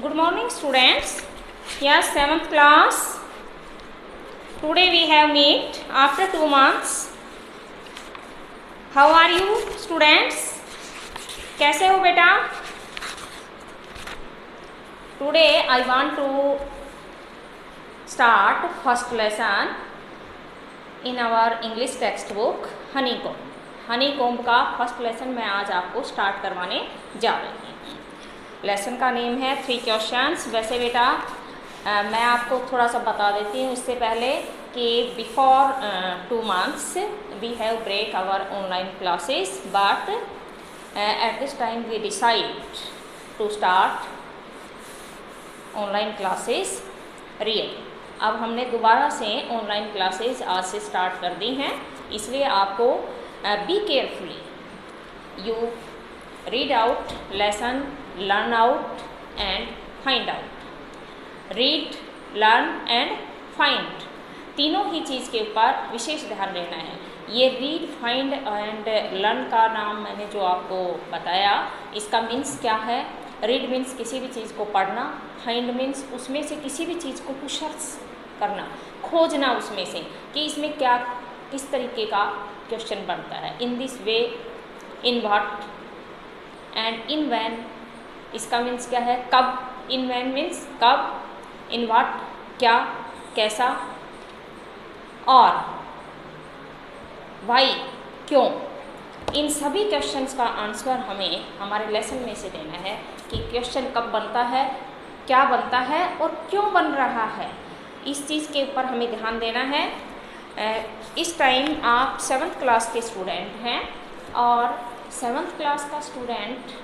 Good morning, students. Yes, 7th class. Today we have meet after 2 months. How are you, students? कैसे हो बेटा? Today I want to start first lesson in our English textbook honeycomb. honeycomb का first lesson मैं आज आपको start करवाने जा रही हूँ. लेसन का नेम है 3 क्वेश्चंस. वैसे बेटा मैं आपको थोड़ा सा बता देती हूँ इससे पहले कि before 2 months we have break our online classes but at this time we decide to start online classes real. अब हमने दोबारा से ऑनलाइन क्लासेस आज से स्टार्ट कर दी हैं, इसलिए आपको be carefully you read out lesson, learn out and find out. Read, learn and find तीनों ही चीज़ के ऊपर विशेष ध्यान देना है. ये रीड, फाइंड एंड लर्न का नाम मैंने जो आपको बताया, इसका मीन्स क्या है. रीड मीन्स किसी भी चीज़ को पढ़ना, फाइंड मीन्स उसमें से किसी भी चीज़ को सर्च करना, खोजना उसमें से कि इसमें क्या किस तरीके का क्वेश्चन बनता है. In this way, in what and in when. इसका मीन्स क्या है, कब. इन व्हेन मीन्स कब, इन व्हाट क्या, कैसा, और वाई क्यों. इन सभी क्वेश्चंस का आंसर हमें हमारे लेसन में से देना है कि क्वेश्चन कब बनता है, क्या बनता है और क्यों बन रहा है. इस चीज़ के ऊपर हमें ध्यान देना है. इस टाइम आप 7th क्लास के स्टूडेंट हैं और 7th क्लास का स्टूडेंट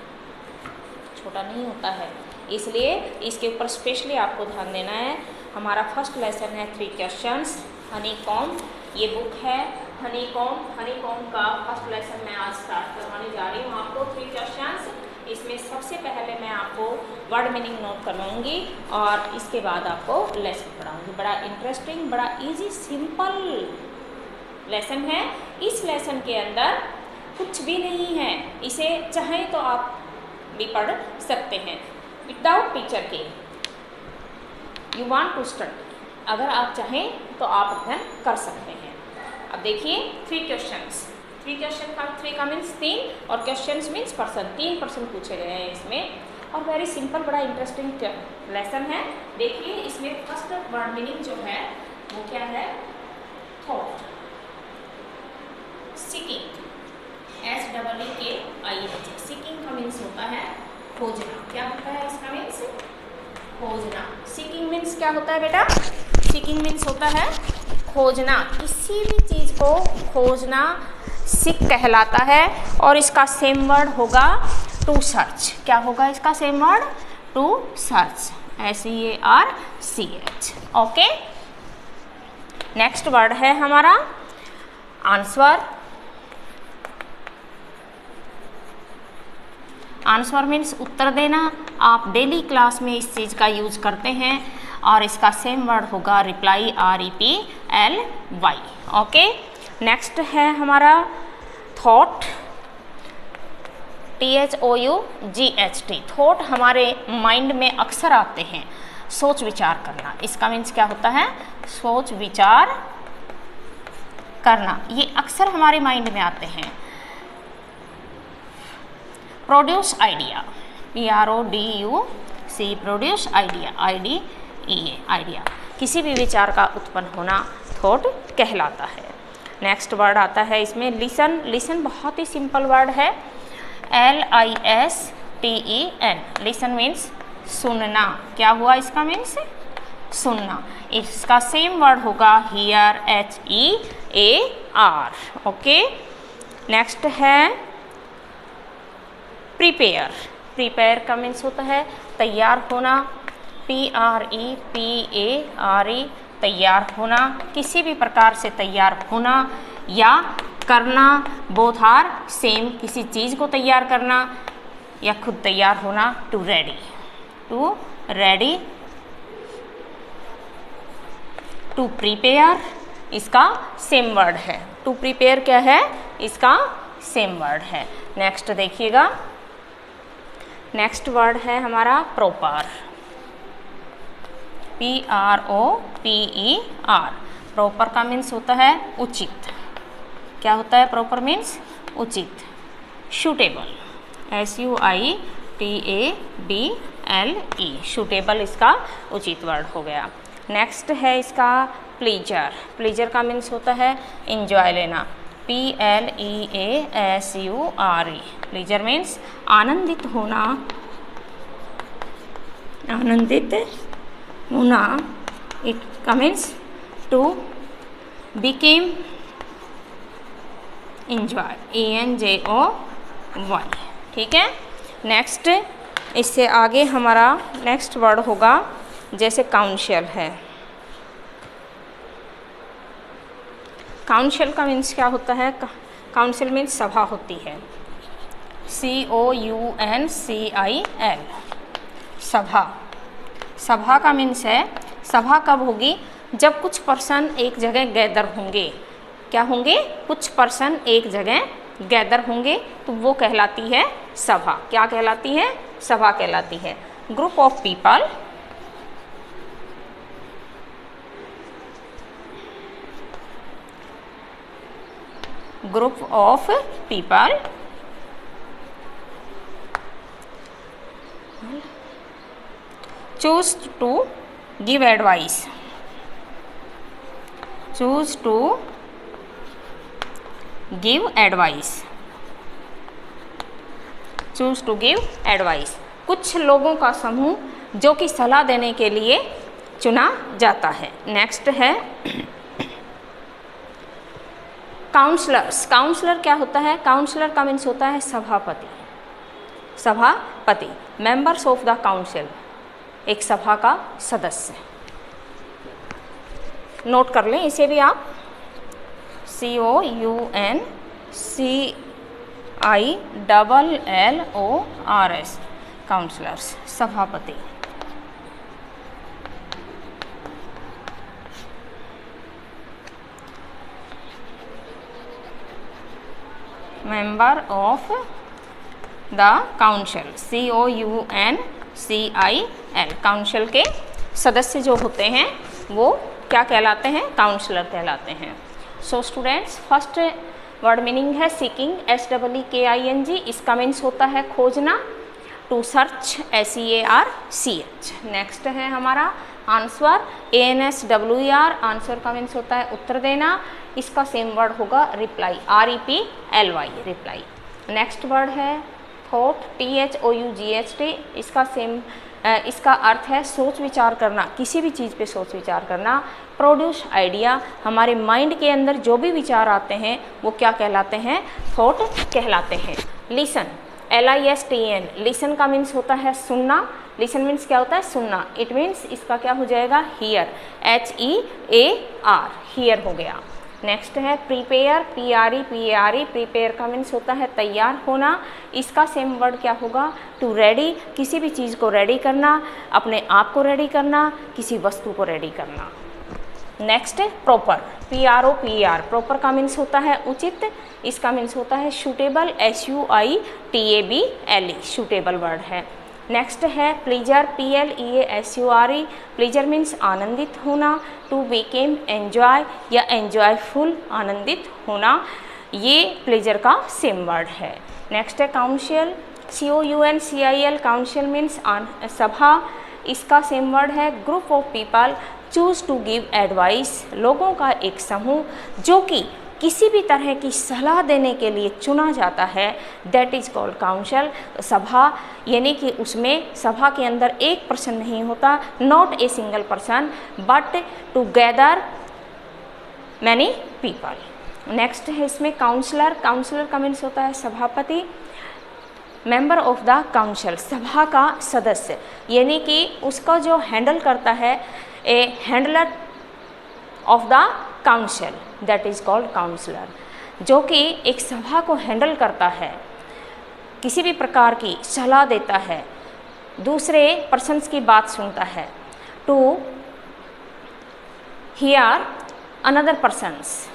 छोटा नहीं होता है, इसलिए इसके ऊपर स्पेशली आपको ध्यान देना है. हमारा फर्स्ट लेसन है 3 क्वेश्चंस हनीकॉम्ब. ये बुक है हनीकॉम्ब. हनीकॉम्ब का फर्स्ट लेसन मैं आज स्टार्ट करवाने जा रही हूँ आपको. 3 क्वेश्चंस. इसमें सबसे पहले मैं आपको वर्ड मीनिंग नोट करवाऊंगी और इसके बाद आपको लेसन पढ़ाऊंगी. बड़ा इंटरेस्टिंग, बड़ा इजी, सिंपल लेसन है. इस लेसन के अंदर कुछ भी नहीं है. इसे चाहें तो आप भी पढ़ सकते हैं विदाउट टीचर के. यू वांट टू स्टडी, अगर आप चाहें तो आप अध्ययन कर सकते हैं. अब देखिए 3 क्वेश्चंस. 3 क्वेश्चन का 3 का मीन्स 3 और क्वेश्चंस मीन्स पर्सन. 3 पर्सन पूछे गए हैं इसमें और वेरी सिंपल, बड़ा इंटरेस्टिंग लेसन है. देखिए इसमें फर्स्ट वर्ड मीनिंग जो है वो क्या है, थॉट. Seeking, SEEKING. सीकिंग का मीन्स होता है खोजना. क्या होता है इसका मीन्स, खोजना. सीकिंग मीन्स क्या होता है बेटा, सीकिंग मीन्स होता है खोजना. किसी भी चीज़ को खोजना सीक कहलाता है. और इसका सेम वर्ड होगा टू सर्च. क्या होगा इसका same word, to search. SEARCH. Okay. Next word है हमारा आंसर. आंसर मीन्स उत्तर देना. आप डेली क्लास में इस चीज़ का यूज करते हैं और इसका सेम वर्ड होगा रिप्लाई. REPLY. ओके. नेक्स्ट है हमारा थॉट. THOUGHT. थॉट हमारे माइंड में अक्सर आते हैं. सोच विचार करना. इसका मीन्स क्या होता है, सोच विचार करना. ये अक्सर हमारे माइंड में आते हैं. Produce idea. PRODUC. Produce idea. IDEA. Idea. किसी भी विचार का उत्पन्न होना थॉट कहलाता है. नेक्स्ट वर्ड आता है इसमें लिसन. लिसन बहुत ही सिंपल वर्ड है. LISTEN. लिसन मीन्स सुनना. क्या हुआ इसका मीन्स, सुनना. इसका सेम वर्ड होगा हियर. HEAR. ओके. नेक्स्ट है प्रिपेयर. प्रिपेयर का मीन्स होता है तैयार होना. PREPARE. तैयार होना. किसी भी प्रकार से तैयार होना या करना. Both are same. किसी चीज़ को तैयार करना या खुद तैयार होना. To ready. To ready. To prepare इसका सेम वर्ड है. टू प्रिपेयर क्या है, इसका सेम वर्ड है. नेक्स्ट देखिएगा. नेक्स्ट वर्ड है हमारा प्रॉपर. PROPER। प्रॉपर का मीन्स होता है उचित। क्या होता है प्रॉपर मीन्स उचित। सूटेबल SUITABLE, सूटेबल इसका उचित वर्ड हो गया। नेक्स्ट है इसका प्लीजर। प्लीजर का मीन्स होता है इंजॉय लेना, PLEASURE। प्लीजर मीन्स आनंदित होना, आनंदित होना। इट का means to became enjoy, ENJOY। ठीक है। नेक्स्ट इससे आगे हमारा नेक्स्ट वर्ड होगा जैसे काउंसिल है। काउंसिल का मीन्स क्या होता है? काउंसिल मीन्स सभा होती है, COUNCIL, सभा। सभा का मीन्स है, सभा कब होगी? जब कुछ पर्सन एक जगह गैदर होंगे। क्या होंगे? कुछ पर्सन एक जगह गैदर होंगे तो वो कहलाती है सभा। क्या कहलाती है? सभा कहलाती है। Group of people, group of people choose to give advice, choose to give advice, choose to give advice। कुछ लोगों का समूह जो कि सलाह देने के लिए चुना जाता है। नेक्स्ट है काउंसलर्स। काउंसलर क्या होता है? काउंसलर का मीन्स होता है सभापति, सभापति। मेंबर्स ऑफ द काउंसिल, एक सभा का सदस्य। नोट कर लें इसे भी आप, COUNCILLORS, काउंसलर्स, सभापति। Member of the council, COUNCIL, council के सदस्य जो होते हैं वो क्या कहलाते हैं? काउंसलर कहलाते हैं। So students, first word meaning है सीकिंग, SEEKING। इसका मीन्स होता है खोजना, टू सर्च, SEARCH। नेक्स्ट है हमारा आंसर, ANSWER। आंसर का मीन्स होता है उत्तर देना। इसका सेम वर्ड होगा reply, REPLY, reply. Next word है थॉट, THOUGHT। इसका सेम इसका अर्थ है सोच विचार करना, किसी भी चीज़ पे सोच विचार करना। प्रोड्यूस आइडिया, हमारे माइंड के अंदर जो भी विचार आते हैं वो क्या कहलाते हैं? थॉट कहलाते हैं। लिसन, LISTEN, लिसन का मीन्स होता है सुनना। लिसन मीन्स क्या होता है? सुनना। इट मीन्स इसका क्या हो जाएगा? हियर, HEAR, हियर हो गया। नेक्स्ट है प्रीपेयर, PREPARE। प्रीपेयर का मीन्स होता है तैयार होना। इसका सेम वर्ड क्या होगा? टू रेडी, किसी भी चीज़ को रेडी करना, अपने आप को रेडी करना, किसी वस्तु को रेडी करना। नेक्स्ट है प्रॉपर, PROPER। प्रॉपर का मीन्स होता है उचित। इसका मीन्स होता है सूटेबल, SUITABLE, सूटेबल वर्ड है। नेक्स्ट है प्लीजर, PLEASURE। प्लीजर मीन्स आनंदित होना, टू बिकेम एन्जॉय या एन्जॉयफुल, आनंदित होना। ये प्लीजर का सेम वर्ड है। नेक्स्ट है काउंसिल, COUNCIL। काउंसिल मीन्स सभा। इसका सेम वर्ड है group of people, choose to give advice. लोगों का एक समूह जो कि किसी भी तरह की सलाह देने के लिए चुना जाता है, दैट इज़ कॉल्ड काउंसिल। सभा यानी कि उसमें सभा के अंदर एक पर्सन नहीं होता, not a single person, but together many people. Next है इसमें काउंसलर। काउंसलर का मीन्स होता है सभापति। मेंबर ऑफ द काउंसिल, सभा का सदस्य, यानी कि उसका जो हैंडल करता है, a handler of the council, that is called counsellor. जो कि एक सभा को हैंडल करता है, किसी भी प्रकार की सलाह देता है, दूसरे पर्सन्स की बात सुनता है, to hear another persons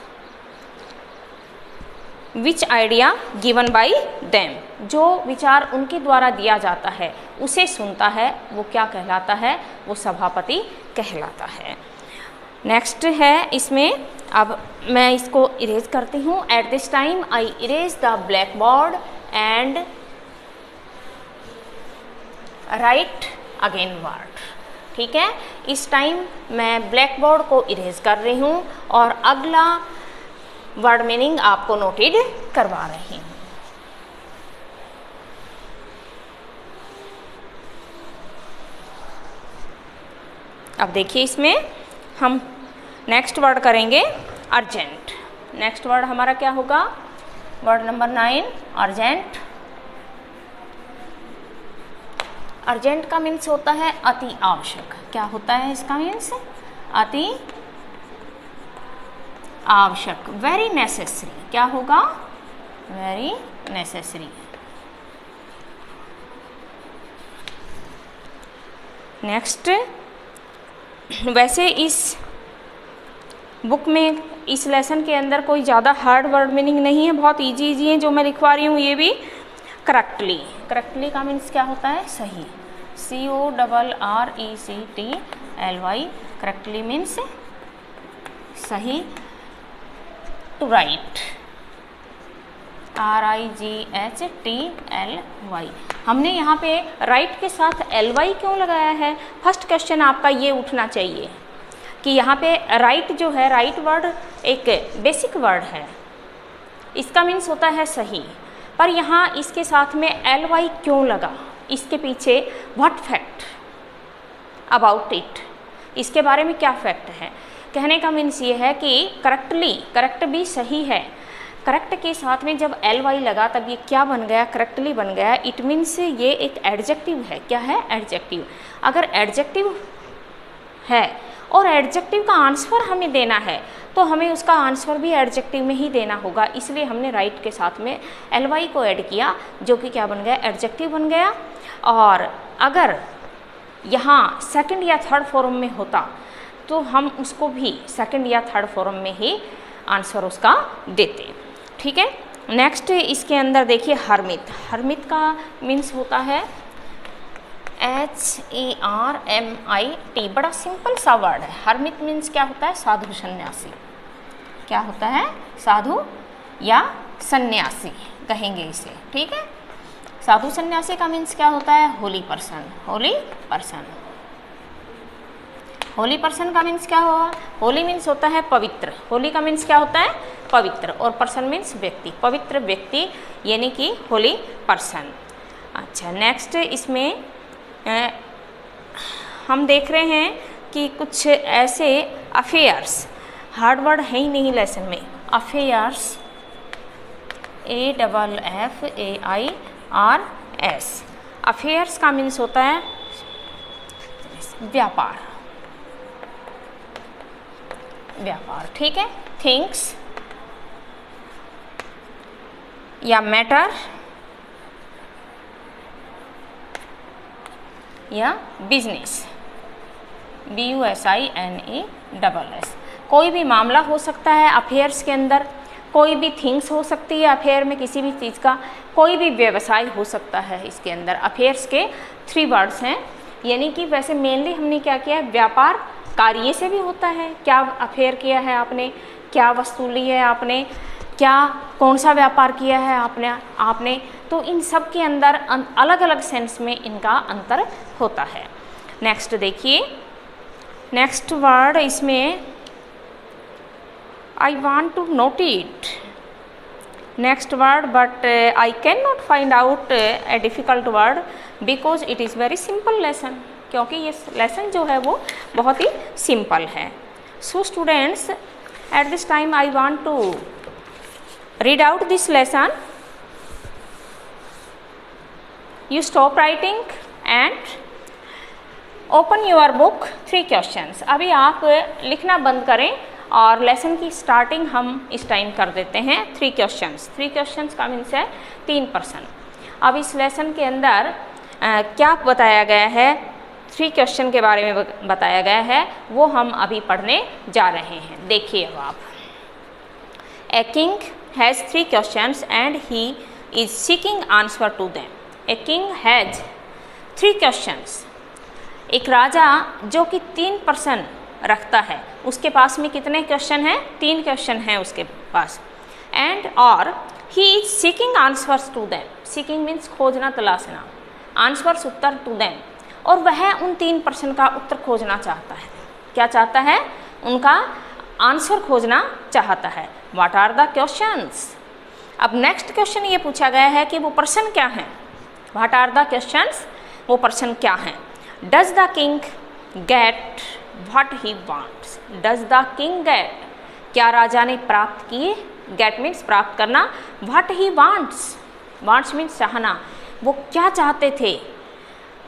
which idea given by them. जो विचार उनके द्वारा दिया जाता है उसे सुनता है, वो क्या कहलाता है? वो सभापति कहलाता है। नेक्स्ट है इसमें, अब मैं इसको इरेज करती हूँ। Eight this time I erase the black board and right again word. ठीक है, इस टाइम मैं ब्लैक बोर्ड को इरेज कर रही हूँ और अगला वर्ड मीनिंग आपको नोटेड करवा रही हूँ। अब देखिए इसमें हम नेक्स्ट वर्ड करेंगे अर्जेंट। नेक्स्ट वर्ड हमारा क्या होगा? Word number 9 urgent. अर्जेंट का मीन्स होता है अति आवश्यक। क्या होता है इसका मीन्स? अति आवश्यक, वेरी नेसेसरी। क्या होगा? Very necessary. नेक्स्ट, वैसे इस बुक में, इस लेसन के अंदर कोई ज़्यादा हार्ड वर्ड मीनिंग नहीं है, बहुत इजी इजी है जो मैं लिखवा रही हूँ ये भी। करेक्टली, करेक्टली का मीन्स क्या होता है? सही। CORRECTLY, करेक्टली मीन्स सही। To right, RIGHTLY। हमने यहाँ पे राइट के साथ LY क्यों लगाया है? फर्स्ट क्वेश्चन आपका ये उठना चाहिए कि यहाँ पे राइट जो है, राइट वर्ड एक बेसिक वर्ड है, इसका मीन्स होता है सही, पर यहाँ इसके साथ में LY क्यों लगा? इसके पीछे व्हाट फैक्ट अबाउट इट, इसके बारे में क्या फैक्ट है? कहने का मीन्स ये है कि करेक्टली, करेक्ट भी सही है, करेक्ट के साथ में जब LY लगा तब ये क्या बन गया? करेक्टली बन गया। इट मीन्स ये एक एडजेक्टिव है। क्या है? एडजेक्टिव। अगर एडजेक्टिव है और एडजेक्टिव का आंसर हमें देना है तो हमें उसका आंसर भी एडजेक्टिव में ही देना होगा, इसलिए हमने राइट के साथ में LY को ऐड किया, जो कि क्या बन गया? एडजेक्टिव बन गया। और अगर यहाँ सेकंड या थर्ड फॉर्म में होता तो हम उसको भी सेकंड या थर्ड फॉर्म में ही आंसर उसका देते। ठीक है, नेक्स्ट इसके अंदर देखिए हरमित। हरमित का मीन्स होता है HERMIT, बड़ा सिंपल सा वर्ड है। हरमित मीन्स क्या होता है? साधु सन्यासी। क्या होता है? साधु या सन्यासी कहेंगे इसे। ठीक है, साधु सन्यासी का मीन्स क्या होता है? Holi person. Holi person. Holi person का मीन्स क्या होगा? होली मीन्स होता है पवित्र। होली का मीन्स क्या होता है? पवित्र। और पर्सन मीन्स व्यक्ति, पवित्र व्यक्ति, यानी कि होली पर्सन। अच्छा, नेक्स्ट इसमें हम देख रहे हैं कि कुछ ऐसे अफेयर्स, हार्ड वर्ड है ही नहीं लेसन में। Affairs, AFFAIRS। अफेयर्स का मीन्स होता है व्यापार, व्यापार। ठीक है, थिंग्स या मैटर या बिजनेस, BUSINESS। कोई भी मामला हो सकता है अफेयर्स के अंदर, कोई भी थिंग्स हो सकती है अफेयर में, किसी भी चीज़ का, कोई भी व्यवसाय हो सकता है इसके अंदर। अफेयर्स के 3 वर्ड्स हैं, यानी कि वैसे मेनली हमने क्या किया है? व्यापार कार्य से भी होता है। क्या अफेयर किया है आपने? क्या वस्तु ली है आपने? क्या कौन सा व्यापार किया है आपने? तो इन सब के अंदर अलग अलग सेंस में इनका अंतर होता है। नेक्स्ट देखिए, नेक्स्ट वर्ड इसमें I want to note it next word, but I cannot find out a difficult word because it is very simple lesson, क्योंकि ये लेसन जो है वो बहुत ही सिंपल है. So students, at this time I want to read out this lesson. You stop writing and open your book. 3 questions. अभी आप लिखना बंद करें और लेसन की स्टार्टिंग हम इस टाइम कर देते हैं. 3 questions. 3 questions का मीन्स है 3%. अब इस लेसन के अंदर क्या बताया गया है, 3 क्वेश्चन के बारे में बताया गया है, वो हम अभी पढ़ने जा रहे हैं. देखिए अब आप. A king has 3 questions and he is seeking answer to them. A king has 3 questions. एक राजा जो कि 3% रखता है, उसके पास में कितने क्वेश्चन हैं? 3 क्वेश्चन हैं उसके पास। एंड और he is seeking answers to them, seeking means खोजना तलाशना, आंसर्स उत्तर टू देम, और वह उन 3% का उत्तर खोजना चाहता है। क्या चाहता है? उनका आंसर खोजना चाहता है। What are the questions? अब नेक्स्ट क्वेश्चन ये पूछा गया है कि वो प्रश्न क्या हैं। What are the questions? वो प्रश्न क्या हैं? Does the king get what he wants? Does the king get, क्या राजा ने प्राप्त किए? गेट मीन्स प्राप्त करना, what he wants, wants means चाहना, वो क्या चाहते थे?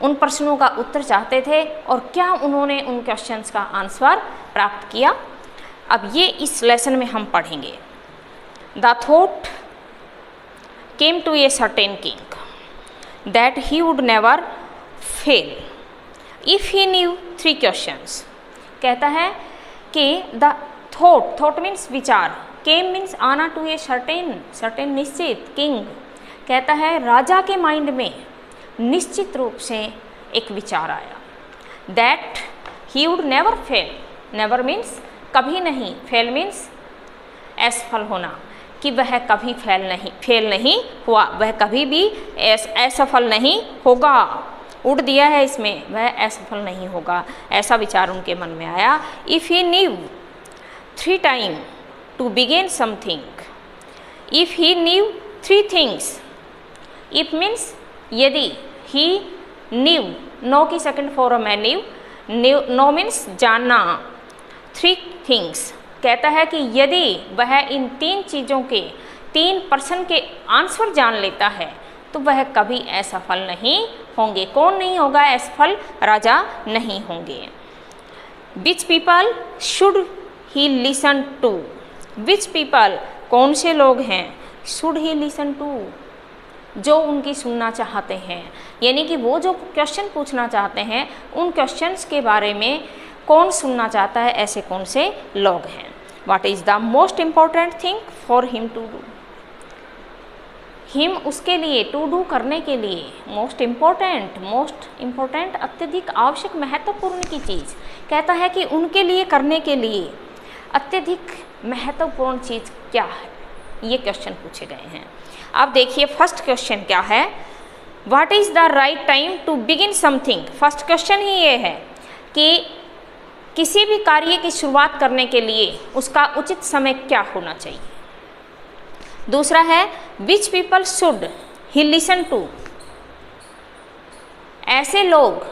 उन प्रश्नों का उत्तर चाहते थे, और क्या उन्होंने उन क्वेश्चंस का आंसर प्राप्त किया? अब ये इस लेसन में हम पढ़ेंगे। The thought came to a certain king that he would never fail if he knew 3 questions. कहता है कि द थॉट, थॉट मीन्स विचार, केम मीन्स आना, टू ए सर्टेन निश्चित, किंग कहता है राजा के माइंड में निश्चित रूप से एक विचार आया, that he would never fail, never means कभी नहीं, फेल मीन्स असफल होना, कि वह कभी फेल नहीं हुआ, वह कभी भी असफल नहीं होगा। उड़ दिया है इसमें, वह असफल नहीं होगा, ऐसा विचार उनके मन में आया। If he knew 3 time to begin something, if he knew 3 things, if means यदि, ही न्यू, नो की सेकंड फॉर्म है न्यू, नो मीन्स जानना, 3 थिंग्स कहता है कि यदि वह इन 3 चीज़ों के 3% के आंसर जान लेता है तो वह कभी असफल नहीं होंगे। कौन नहीं होगा असफल? राजा नहीं होंगे। Which people should he listen to, which people कौन से लोग हैं? शुड ही लिसन टू, जो उनकी सुनना चाहते हैं, यानी कि वो जो क्वेश्चन पूछना चाहते हैं उन क्वेश्चंस के बारे में कौन सुनना चाहता है, ऐसे कौन से लोग हैं। What is the most important thing for him to do, him उसके लिए, टू डू करने के लिए, मोस्ट इम्पोर्टेंट अत्यधिक आवश्यक महत्वपूर्ण की चीज़, कहता है कि उनके लिए करने के लिए अत्यधिक महत्वपूर्ण चीज़ क्या है, ये क्वेश्चन पूछे गए हैं। अब देखिए फर्स्ट क्वेश्चन क्या है, what is the right time to begin something. First question ही ये है कि किसी भी कार्य की शुरुआत करने के लिए उसका उचित समय क्या होना चाहिए। दूसरा है which people should he listen to, ऐसे लोग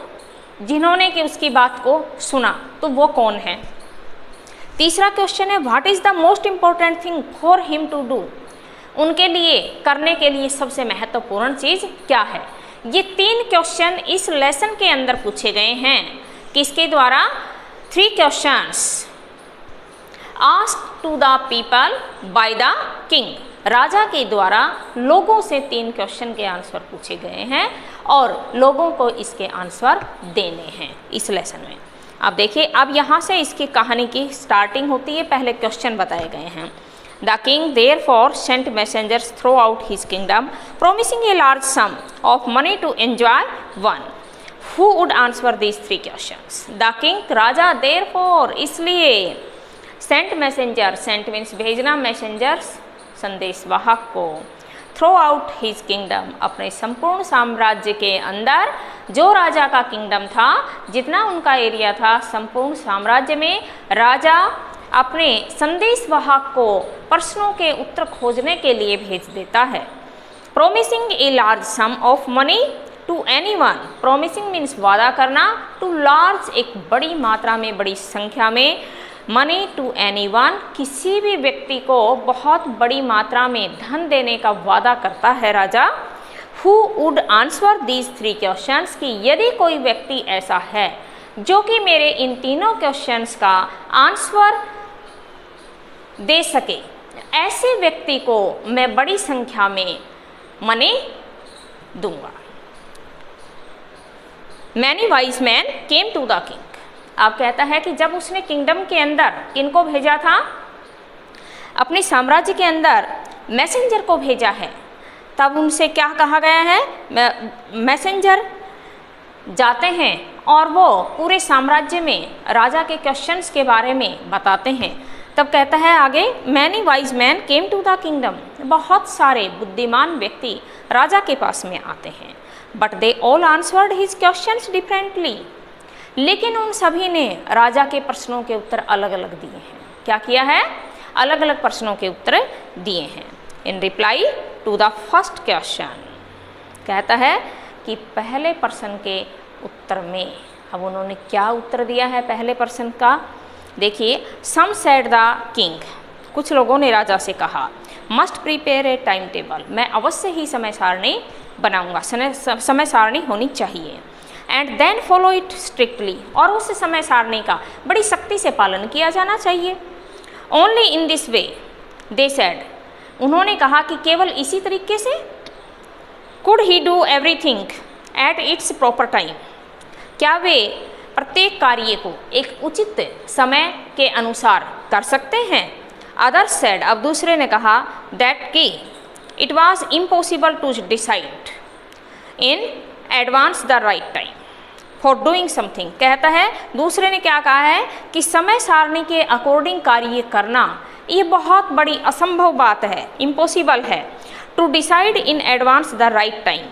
जिन्होंने कि उसकी बात को सुना तो वो कौन है। तीसरा क्वेश्चन है what is the most important thing for him to do, उनके लिए करने के लिए सबसे महत्वपूर्ण चीज़ क्या है। ये 3 क्वेश्चन इस लेसन के अंदर पूछे गए हैं। किसके द्वारा? 3 questions asked to the people by the king, राजा के द्वारा लोगों से 3 क्वेश्चन के आंसर पूछे गए हैं और लोगों को इसके आंसर देने हैं इस लेसन में। अब देखिए, अब यहाँ से इसकी कहानी की स्टार्टिंग होती है। पहले क्वेश्चन बताए गए हैं। The king therefore sent messengers throughout his kingdom, promising a large sum of money to enjoy one. Who would answer these 3 questions? The king, Raja, therefore इसलिए, sent messenger, sent means भेजना, messengers संदेशवाहक को, throw out his kingdom, अपने संपूर्ण साम्राज्य के अंदर, जो राजा का किंगडम था, जितना उनका एरिया था, संपूर्ण साम्राज्य में राजा अपने संदेशवाहक को प्रश्नों के उत्तर खोजने के लिए भेज देता है। Promising a large sum of money to anyone, promising means वादा करना, टू लार्ज एक बड़ी मात्रा में, बड़ी संख्या में, मनी टू एनीवन किसी भी व्यक्ति को बहुत बड़ी मात्रा में धन देने का वादा करता है राजा। Who would answer these 3 questions, कि यदि कोई व्यक्ति ऐसा है जो कि मेरे इन तीनों क्वेश्चंस का आंसर दे सके, ऐसे व्यक्ति को मैं बड़ी संख्या में मनी दूंगा। Many wise man came to the king, अब कहता है कि जब उसने किंगडम के अंदर किनको भेजा था, अपने साम्राज्य के अंदर मैसेंजर को भेजा है, तब उनसे क्या कहा गया है? मैसेंजर जाते हैं और वो पूरे साम्राज्य में राजा के क्वेश्चंस के बारे में बताते हैं। तब कहता है आगे, many wise man came to the kingdom, बहुत सारे बुद्धिमान व्यक्ति राजा के पास में आते हैं। But they all answered his questions differently, लेकिन उन सभी ने राजा के प्रश्नों के उत्तर अलग अलग दिए हैं। क्या किया है? अलग अलग प्रश्नों के उत्तर दिए हैं। In reply to the first question, कहता है कि पहले प्रश्न के उत्तर में अब उन्होंने क्या उत्तर दिया है पहले प्रश्न का। देखिए, सम सेड द किंग, कुछ लोगों ने राजा से कहा, must prepare a time table, मैं अवश्य ही समय सारणी बनाऊंगा, समय सारणी होनी चाहिए। And then follow it strictly, और उस समय सारणी का बड़ी सख्ती से पालन किया जाना चाहिए। Only in this way they said, उन्होंने कहा कि केवल इसी तरीके से could he do everything at its proper time, क्या वे प्रत्येक कार्य को एक उचित समय के अनुसार कर सकते हैं। अदर सेड, अब दूसरे ने कहा, दैट कि it was impossible to decide in advance the right time for doing something, कहता है दूसरे ने क्या कहा है कि समय सारणी के अकॉर्डिंग कार्य करना ये बहुत बड़ी असंभव बात है, इम्पॉसिबल है। To decide in advance the right time,